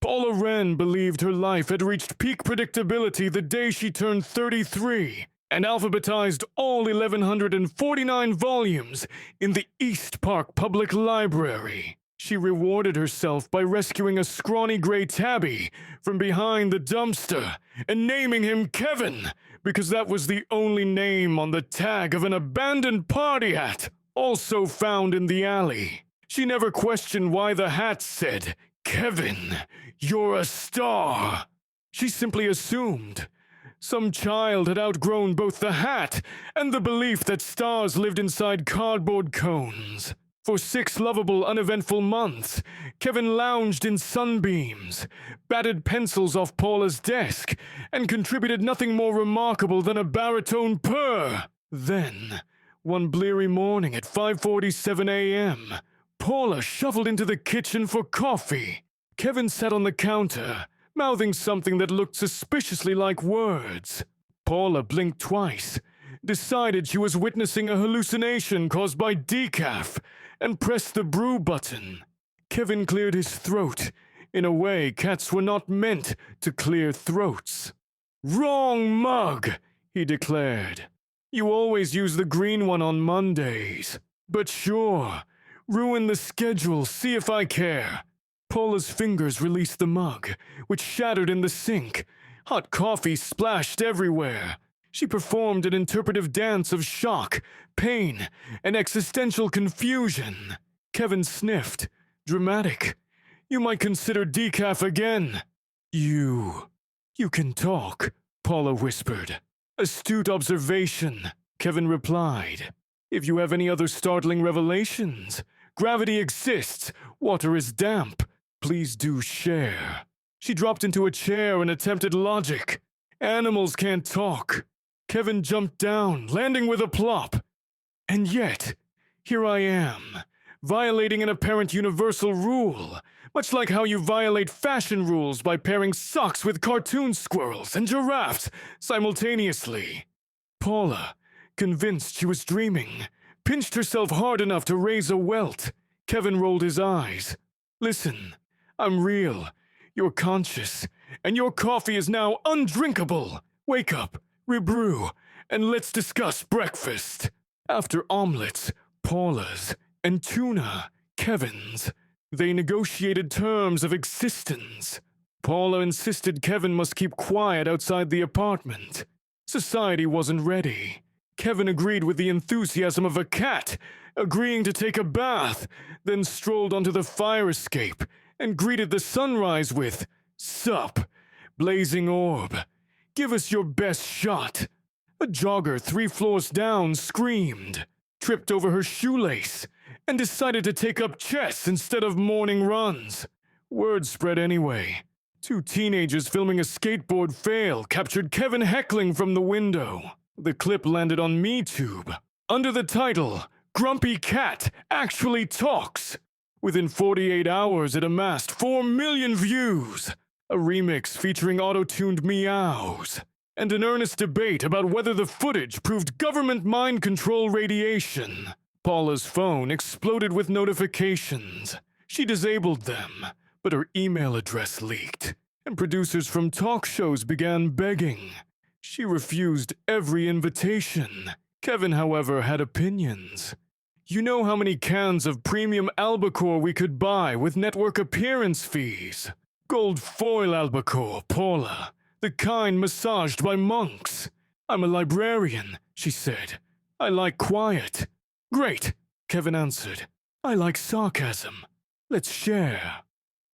Paula Wren believed her life had reached peak predictability the day she turned 33 and alphabetized all 1,149 volumes in the East Park Public Library. She rewarded herself by rescuing a scrawny gray tabby from behind the dumpster and naming him Kevin because that was the only name on the tag of an abandoned party hat also found in the alley. She never questioned why the hat said, "Kevin, you're a star." She simply assumed some child had outgrown both the hat and the belief that stars lived inside cardboard cones. For 6 lovable, uneventful months, Kevin lounged in sunbeams, batted pencils off Paula's desk, and contributed nothing more remarkable than a baritone purr. Then, one bleary morning at 5:47 a.m., Paula shuffled into the kitchen for coffee. Kevin sat on the counter, mouthing something that looked suspiciously like words. Paula blinked twice, decided she was witnessing a hallucination caused by decaf, and pressed the brew button. Kevin cleared his throat in a way cats were not meant to clear throats. "Wrong mug," he declared. "You always use the green one on Mondays. But sure, ruin the schedule, see if I care." Paula's fingers released the mug, which shattered in the sink. Hot coffee splashed everywhere. She performed an interpretive dance of shock, pain, and existential confusion. Kevin sniffed. "Dramatic. You might consider decaf again." You can talk," Paula whispered. "Astute observation," Kevin replied. "If you have any other startling revelations, gravity exists, water is damp. Please do share." She dropped into a chair and attempted logic. "Animals can't talk." Kevin jumped down, landing with a plop. "And yet, here I am, violating an apparent universal rule, much like how you violate fashion rules by pairing socks with cartoon squirrels and giraffes simultaneously." Paula, convinced she was dreaming, pinched herself hard enough to raise a welt. Kevin rolled his eyes. "Listen, I'm real. You're conscious, and your coffee is now undrinkable. Wake up, rebrew, and let's discuss breakfast." After omelets, Paula's, and tuna, Kevin's, they negotiated terms of existence. Paula insisted Kevin must keep quiet outside the apartment. Society wasn't ready. Kevin agreed with the enthusiasm of a cat, agreeing to take a bath, then strolled onto the fire escape and greeted the sunrise with, "Sup, blazing orb. Give us your best shot." A jogger 3 floors down screamed, tripped over her shoelace, and decided to take up chess instead of morning runs. Word spread anyway. 2 teenagers filming a skateboard fail captured Kevin heckling from the window. The clip landed on MeTube, under the title, "Grumpy Cat Actually Talks." Within 48 hours, it amassed 4 million views. A remix featuring auto-tuned meows, and an earnest debate about whether the footage proved government mind control radiation. Paula's phone exploded with notifications. She disabled them, but her email address leaked, and producers from talk shows began begging. She refused every invitation. Kevin, however, had opinions. "You know how many cans of premium albacore we could buy with network appearance fees? Gold foil albacore, Paula, the kind massaged by monks." "I'm a librarian," she said. "I like quiet." "Great," Kevin answered. "I like sarcasm. Let's share."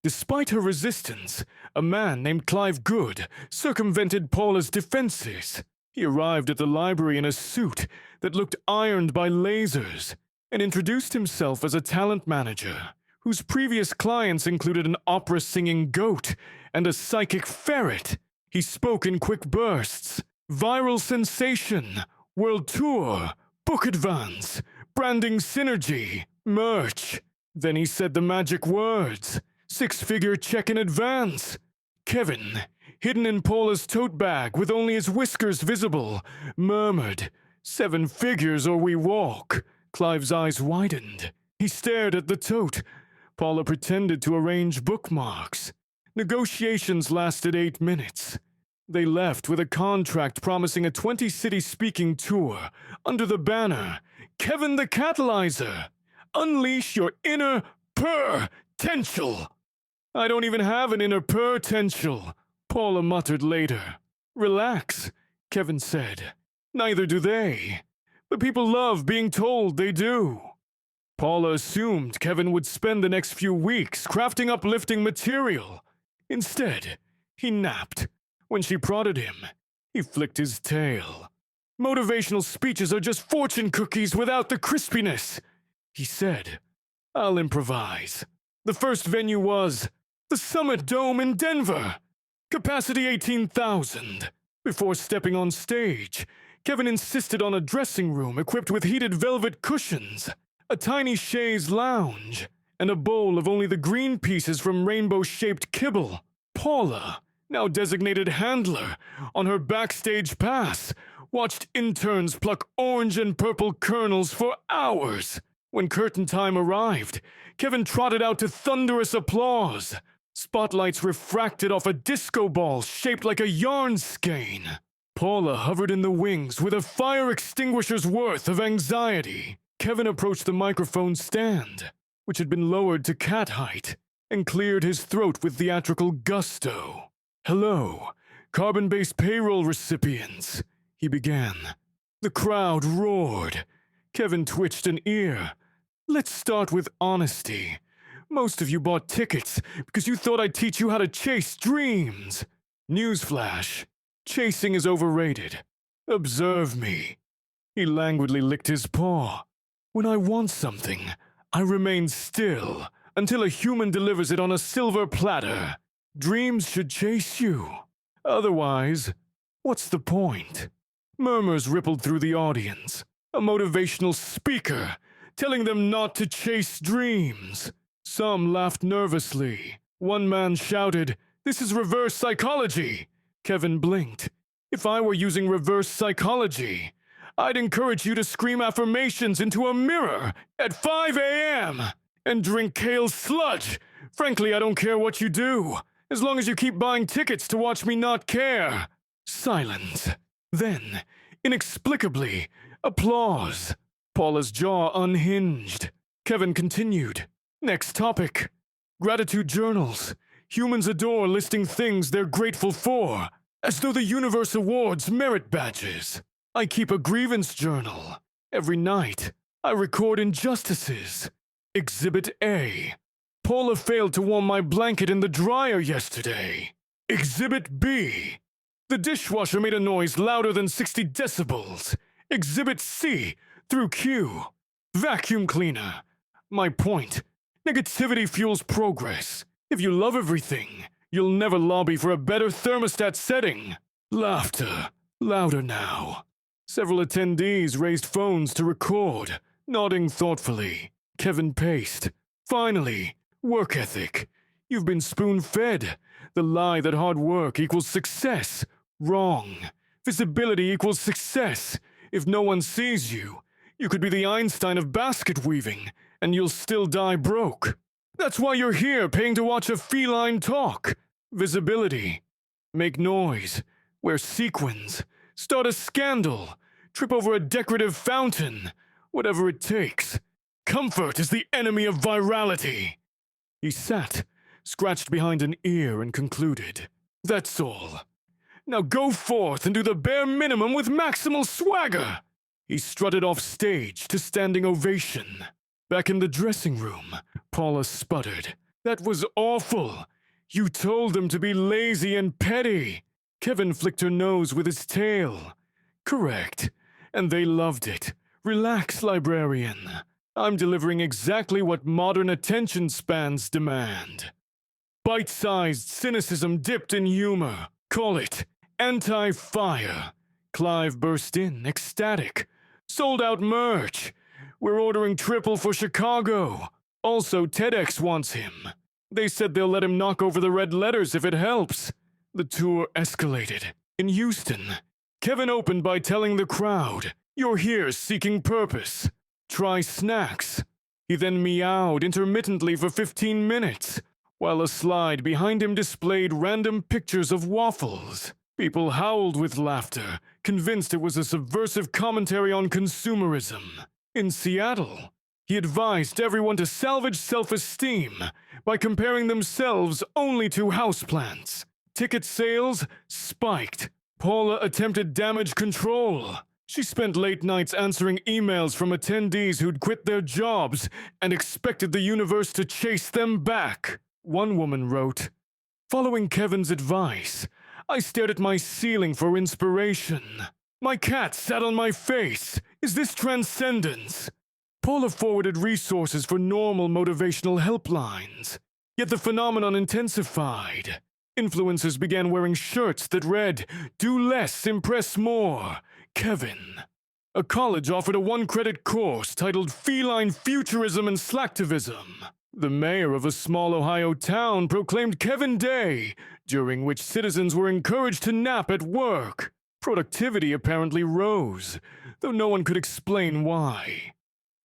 Despite her resistance, a man named Clive Good circumvented Paula's defenses. He arrived at the library in a suit that looked ironed by lasers and introduced himself as a talent manager whose previous clients included an opera-singing goat and a psychic ferret. He spoke in quick bursts. Viral sensation, world tour, book advance, branding synergy, merch. Then he said the magic words. 6-figure check in advance. Kevin, hidden in Paula's tote bag with only his whiskers visible, murmured, 7 figures or we walk. Clive's eyes widened. He stared at the tote. Paula pretended to arrange bookmarks. Negotiations lasted 8 minutes. They left with a contract promising a 20-city speaking tour under the banner, Kevin the Catalyzer. Unleash your inner potential. I don't even have an inner potential, Paula muttered later. Relax, Kevin said. Neither do they. But people love being told they do. Paula assumed Kevin would spend the next few weeks crafting uplifting material. Instead, he napped. When she prodded him, he flicked his tail. Motivational speeches are just fortune cookies without the crispiness, he said. I'll improvise. The first venue was the Summit Dome in Denver. Capacity 18,000. Before stepping on stage, Kevin insisted on a dressing room equipped with heated velvet cushions, a tiny chaise lounge, and a bowl of only the green pieces from rainbow-shaped kibble. Paula, now designated handler, on her backstage pass, watched interns pluck orange and purple kernels for hours. When curtain time arrived, Kevin trotted out to thunderous applause. Spotlights refracted off a disco ball shaped like a yarn skein. Paula hovered in the wings with a fire extinguisher's worth of anxiety. Kevin approached the microphone stand, which had been lowered to cat height, and cleared his throat with theatrical gusto. Hello, carbon-based payroll recipients, he began. The crowd roared. Kevin twitched an ear. Let's start with honesty. Most of you bought tickets because you thought I'd teach you how to chase dreams. Newsflash. Chasing is overrated. Observe me. He languidly licked his paw. When I want something, I remain still until a human delivers it on a silver platter. Dreams should chase you. Otherwise, what's the point? Murmurs rippled through the audience. A motivational speaker telling them not to chase dreams. Some laughed nervously. One man shouted, "This is reverse psychology." Kevin blinked. If I were using reverse psychology, I'd encourage you to scream affirmations into a mirror at 5 a.m. and drink kale sludge. Frankly, I don't care what you do, as long as you keep buying tickets to watch me not care. Silence. Then, inexplicably, applause. Paula's jaw unhinged. Kevin continued. Next topic. Gratitude journals. Humans adore listing things they're grateful for, as though the universe awards merit badges. I keep a grievance journal. Every night, I record injustices. Exhibit A. Paula failed to warm my blanket in the dryer yesterday. Exhibit B. The dishwasher made a noise louder than 60 decibels. Exhibit C. Through Q. Vacuum cleaner. My point. Negativity fuels progress. If you love everything, you'll never lobby for a better thermostat setting. Laughter. Louder now. Several attendees raised phones to record, nodding thoughtfully. Kevin paced. Finally, work ethic. You've been spoon-fed. The lie that hard work equals success. Wrong. Visibility equals success. If no one sees you, you could be the Einstein of basket weaving, and you'll still die broke. That's why you're here paying to watch a feline talk. Visibility. Make noise. Wear sequins. Start a scandal. Trip over a decorative fountain. Whatever it takes. Comfort is the enemy of virality. He sat, scratched behind an ear, and concluded. That's all. Now go forth and do the bare minimum with maximal swagger. He strutted off stage to standing ovation. Back in the dressing room, Paula sputtered. That was awful. You told them to be lazy and petty. Kevin flicked her nose with his tail. Correct. And they loved it. Relax, librarian. I'm delivering exactly what modern attention spans demand. Bite-sized cynicism dipped in humor. Call it anti-fire. Clive burst in, ecstatic. Sold out merch. We're ordering triple for Chicago. Also, TEDx wants him. They said they'll let him knock over the red letters if it helps. The tour escalated. In Houston, Kevin opened by telling the crowd, "You're here seeking purpose. Try snacks." He then meowed intermittently for 15 minutes, while a slide behind him displayed random pictures of waffles. People howled with laughter, convinced it was a subversive commentary on consumerism. In Seattle, he advised everyone to salvage self-esteem by comparing themselves only to houseplants. Ticket sales spiked. Paula attempted damage control. She spent late nights answering emails from attendees who'd quit their jobs and expected the universe to chase them back. One woman wrote, "Following Kevin's advice, I stared at my ceiling for inspiration. My cat sat on my face. Is this transcendence?" Paula forwarded resources for normal motivational helplines. Yet the phenomenon intensified. Influencers began wearing shirts that read, "Do less, impress more, Kevin." A college offered a one-credit course titled Feline Futurism and Slacktivism. The mayor of a small Ohio town proclaimed Kevin Day, during which citizens were encouraged to nap at work. Productivity apparently rose, though no one could explain why.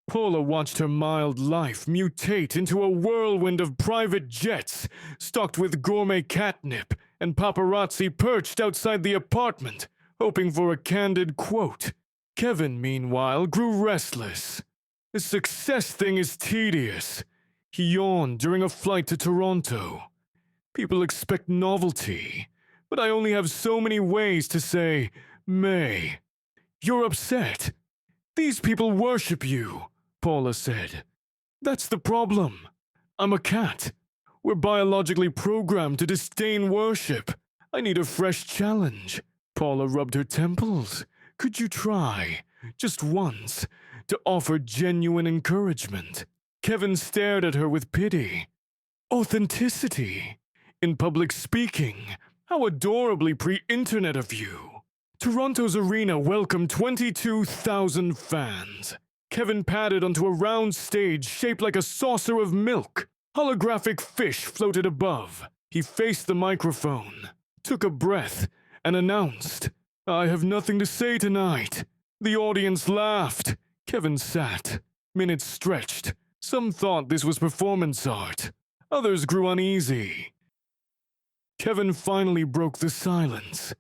Paula watched her mild life mutate into a whirlwind of private jets, stocked with gourmet catnip, and paparazzi perched outside the apartment, hoping for a candid quote. Kevin, meanwhile, grew restless. "This success thing is tedious." He yawned during a flight to Toronto. "People expect novelty, but I only have so many ways to say, May. You're upset. These people worship you," Paula said. "That's the problem. I'm a cat. We're biologically programmed to disdain worship. I need a fresh challenge." Paula rubbed her temples. "Could you try, just once, to offer genuine encouragement?" Kevin stared at her with pity. "Authenticity. In public speaking. How adorably pre-internet of you." Toronto's arena welcomed 22,000 fans. Kevin padded onto a round stage shaped like a saucer of milk. Holographic fish floated above. He faced the microphone, took a breath, and announced, "I have nothing to say tonight." The audience laughed. Kevin sat. Minutes stretched. Some thought this was performance art. Others grew uneasy. Kevin finally broke the silence.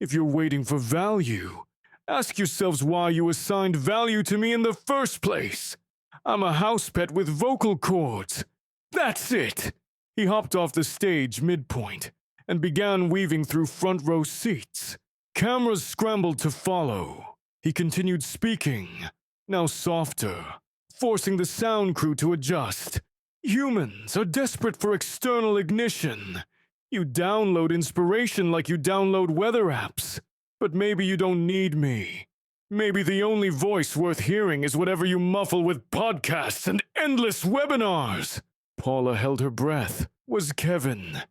"If you're waiting for value, ask yourselves why you assigned value to me in the first place. I'm a house pet with vocal cords. That's it." He hopped off the stage midpoint and began weaving through front row seats. Cameras scrambled to follow. He continued speaking, now softer, forcing the sound crew to adjust. "Humans are desperate for external ignition. You download inspiration like you download weather apps. But maybe you don't need me. Maybe the only voice worth hearing is whatever you muffle with podcasts and endless webinars." Paula held her breath. Was Kevin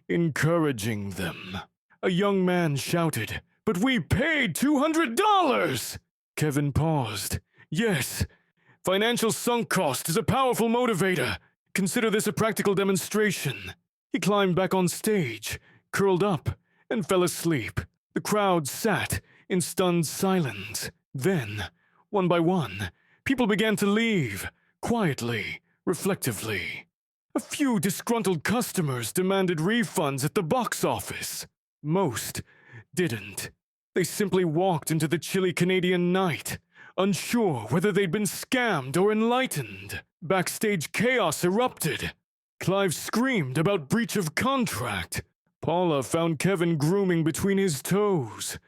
encouraging them? A young man shouted, "But we paid $200! Kevin paused. "Yes, financial sunk cost is a powerful motivator. Consider this a practical demonstration." He climbed back on stage, curled up, and fell asleep. The crowd sat in stunned silence. Then, one by one, people began to leave, quietly, reflectively. A few disgruntled customers demanded refunds at the box office. Most didn't. They simply walked into the chilly Canadian night, unsure whether they'd been scammed or enlightened. Backstage chaos erupted. Clive screamed about breach of contract. Paula found Kevin grooming between his toes.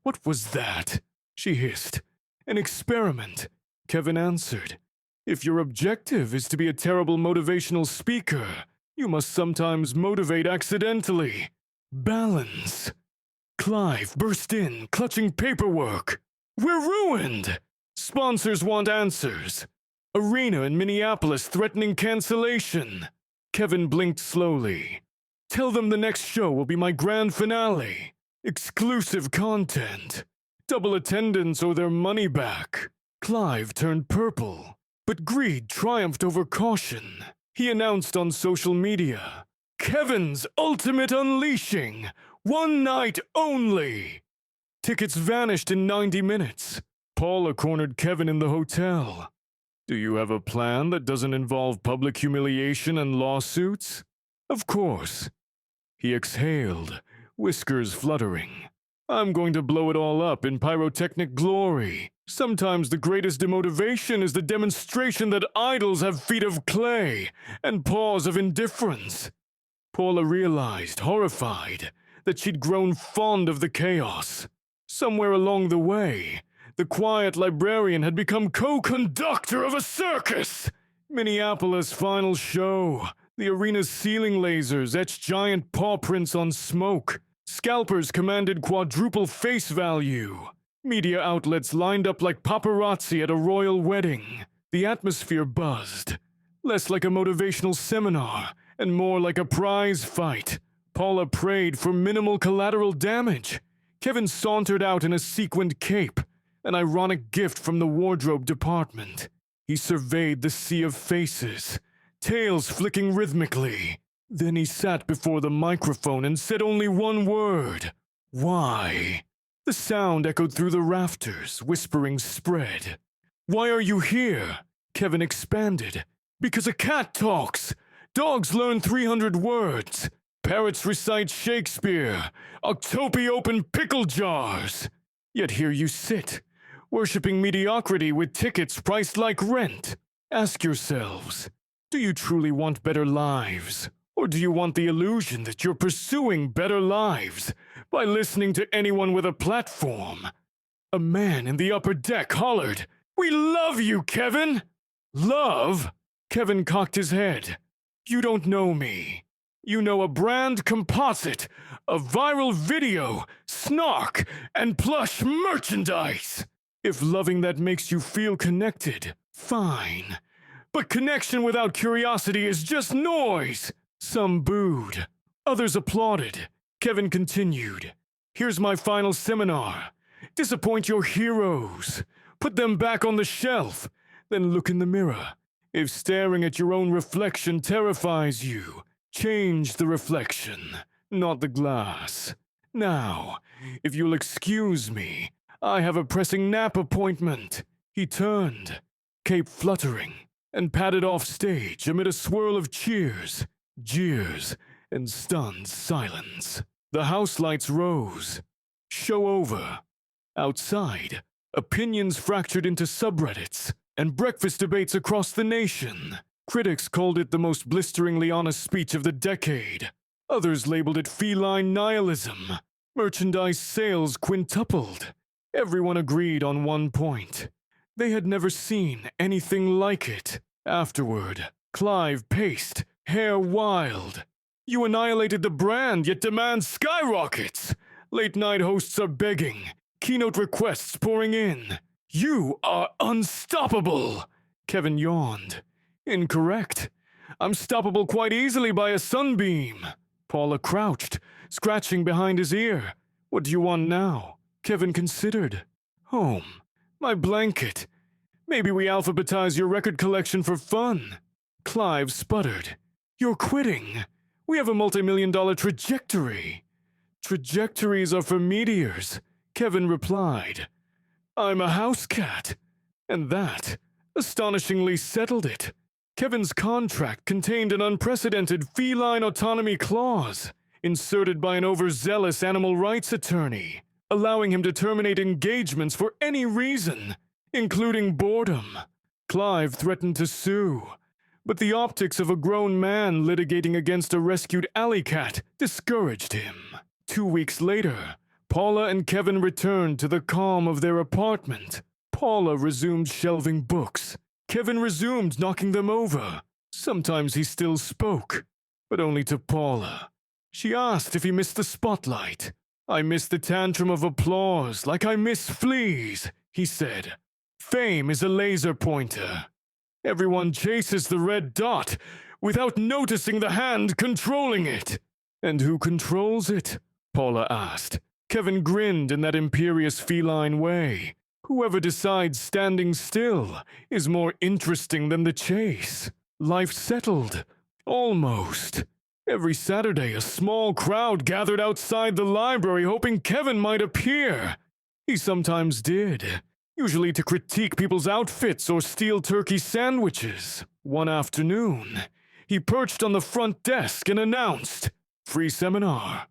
"What was that?" she hissed. "An experiment," Kevin answered. "If your objective is to be a terrible motivational speaker, you must sometimes motivate accidentally. Balance." Clive burst in, clutching paperwork. "We're ruined! Sponsors want answers. Arena in Minneapolis threatening cancellation." Kevin blinked slowly. "Tell them the next show will be my grand finale. Exclusive content. Double attendance or their money back." Clive turned purple, but greed triumphed over caution. He announced on social media, "Kevin's Ultimate Unleashing! One night only!" Tickets vanished in 90 minutes. Paula cornered Kevin in the hotel. "Do you have a plan that doesn't involve public humiliation and lawsuits?" Of course. He exhaled, whiskers fluttering. I'm going to blow it all up in pyrotechnic glory. Sometimes the greatest demotivation is the demonstration that idols have feet of clay and paws of indifference. Paula realized, horrified, that she'd grown fond of the chaos. Somewhere along the way, the quiet librarian had become co-conductor of a circus. Minneapolis' final show. The arena's ceiling lasers etched giant paw prints on smoke. Scalpers commanded quadruple face value. Media outlets lined up like paparazzi at a royal wedding. The atmosphere buzzed, less like a motivational seminar and more like a prize fight. Paula prayed for minimal collateral damage. Kevin sauntered out in a sequined cape, an ironic gift from the wardrobe department. He surveyed the sea of faces, tails flicking rhythmically. Then he sat before the microphone and said only one word: "Why?" The sound echoed through the rafters, whispering spread. "Why are you here?" Kevin expanded. "Because a cat talks. Dogs learn 300 words. Parrots recite Shakespeare. Octopi open pickle jars. Yet here you sit, worshipping mediocrity with tickets priced like rent. Ask yourselves, do you truly want better lives? Or do you want the illusion that you're pursuing better lives by listening to anyone with a platform?" A man in the upper deck hollered, "We love you, Kevin!" "Love?" Kevin cocked his head. "You don't know me. You know a brand composite, a viral video, snark, and plush merchandise. If loving that makes you feel connected, fine. But connection without curiosity is just noise." Some booed. Others applauded. Kevin continued. "Here's my final seminar. Disappoint your heroes. Put them back on the shelf. Then look in the mirror. If staring at your own reflection terrifies you, change the reflection, not the glass. Now, if you'll excuse me, I have a pressing nap appointment." He turned, cape fluttering, and padded off stage amid a swirl of cheers, jeers, and stunned silence. The house lights rose. Show over. Outside, opinions fractured into subreddits and breakfast debates across the nation. Critics called it the most blisteringly honest speech of the decade. Others labeled it feline nihilism. Merchandise sales quintupled. Everyone agreed on one point. They had never seen anything like it. Afterward, Clive paced, hair wild. "You annihilated the brand, yet demand skyrockets. Late-night hosts are begging, keynote requests pouring in. You are unstoppable." Kevin yawned. "Incorrect. I'm stoppable quite easily by a sunbeam." Paula crouched, scratching behind his ear. "What do you want now?" Kevin considered. "Home. My blanket. Maybe we alphabetize your record collection for fun." Clive sputtered. "You're quitting. We have a multi-million-dollar trajectory." "Trajectories are for meteors," Kevin replied. "I'm a house cat." And that astonishingly settled it. Kevin's contract contained an unprecedented feline autonomy clause, inserted by an overzealous animal rights attorney, allowing him to terminate engagements for any reason, including boredom. Clive threatened to sue, but the optics of a grown man litigating against a rescued alley cat discouraged him. 2 weeks later, Paula and Kevin returned to the calm of their apartment. Paula resumed shelving books. Kevin resumed knocking them over. Sometimes he still spoke, but only to Paula. She asked if he missed the spotlight. "I miss the tantrum of applause like I miss fleas," he said. "Fame is a laser pointer. Everyone chases the red dot without noticing the hand controlling it." "And who controls it?" Paula asked. Kevin grinned in that imperious feline way. "Whoever decides standing still is more interesting than the chase." Life settled. Almost. Every Saturday, a small crowd gathered outside the library hoping Kevin might appear. He sometimes did, usually to critique people's outfits or steal turkey sandwiches. One afternoon, he perched on the front desk and announced, "Free seminar.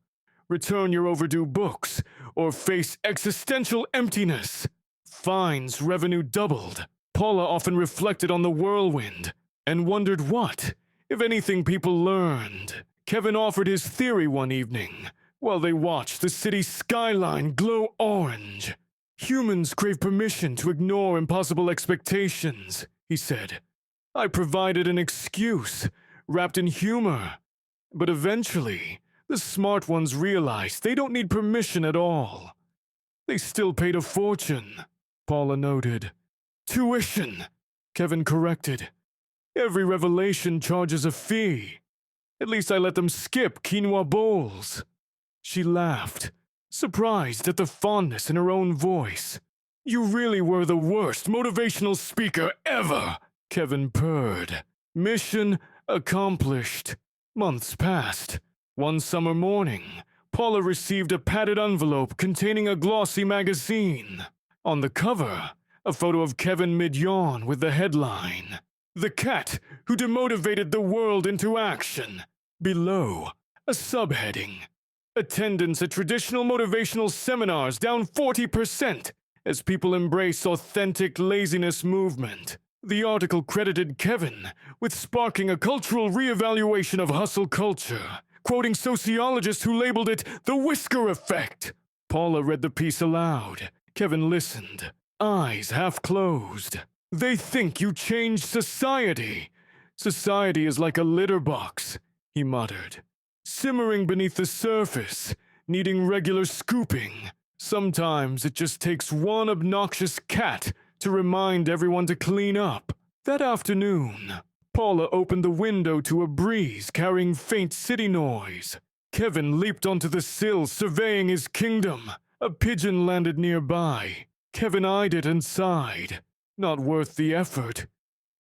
Return your overdue books or face existential emptiness." Fine's revenue doubled. Paula often reflected on the whirlwind and wondered what, if anything, people learned. Kevin offered his theory one evening while they watched the city skyline glow orange. "Humans crave permission to ignore impossible expectations," he said. "I provided an excuse, wrapped in humor. But eventually, the smart ones realized they don't need permission at all. They still paid a fortune," Paula noted. "Tuition," Kevin corrected. "Every revelation charges a fee. At least I let them skip quinoa bowls." She laughed, surprised at the fondness in her own voice. "You really were the worst motivational speaker ever," Kevin purred. Mission accomplished. Months passed. One summer morning, Paula received a padded envelope containing a glossy magazine. On the cover, a photo of Kevin mid-yawn with the headline, "The Cat Who Demotivated the World into Action." Below, a subheading, "Attendance at traditional motivational seminars down 40% as people embrace authentic laziness movement." The article credited Kevin with sparking a cultural reevaluation of hustle culture, quoting sociologists who labeled it the whisker effect. Paula read the piece aloud. Kevin listened, eyes half closed. "They think you changed society. Society is like a litter box," he muttered, "simmering beneath the surface, needing regular scooping. Sometimes it just takes one obnoxious cat to remind everyone to clean up." That afternoon, Paula opened the window to a breeze carrying faint city noise. Kevin leaped onto the sill, surveying his kingdom. A pigeon landed nearby. Kevin eyed it and sighed. Not worth the effort.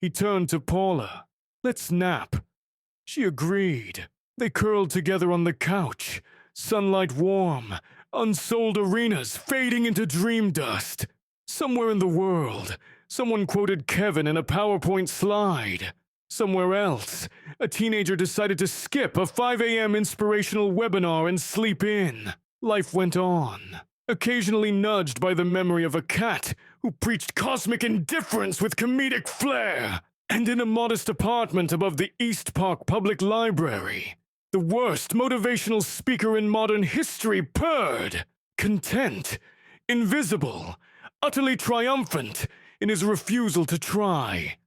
He turned to Paula. "Let's nap." She agreed. They curled together on the couch, sunlight warm, unsold arenas fading into dream dust. Somewhere in the world, someone quoted Kevin in a PowerPoint slide. Somewhere else, a teenager decided to skip a 5 a.m. inspirational webinar and sleep in. Life went on, occasionally nudged by the memory of a cat who preached cosmic indifference with comedic flair. And in a modest apartment above the East Park Public Library, the worst motivational speaker in modern history purred, content, invisible, utterly triumphant in his refusal to try.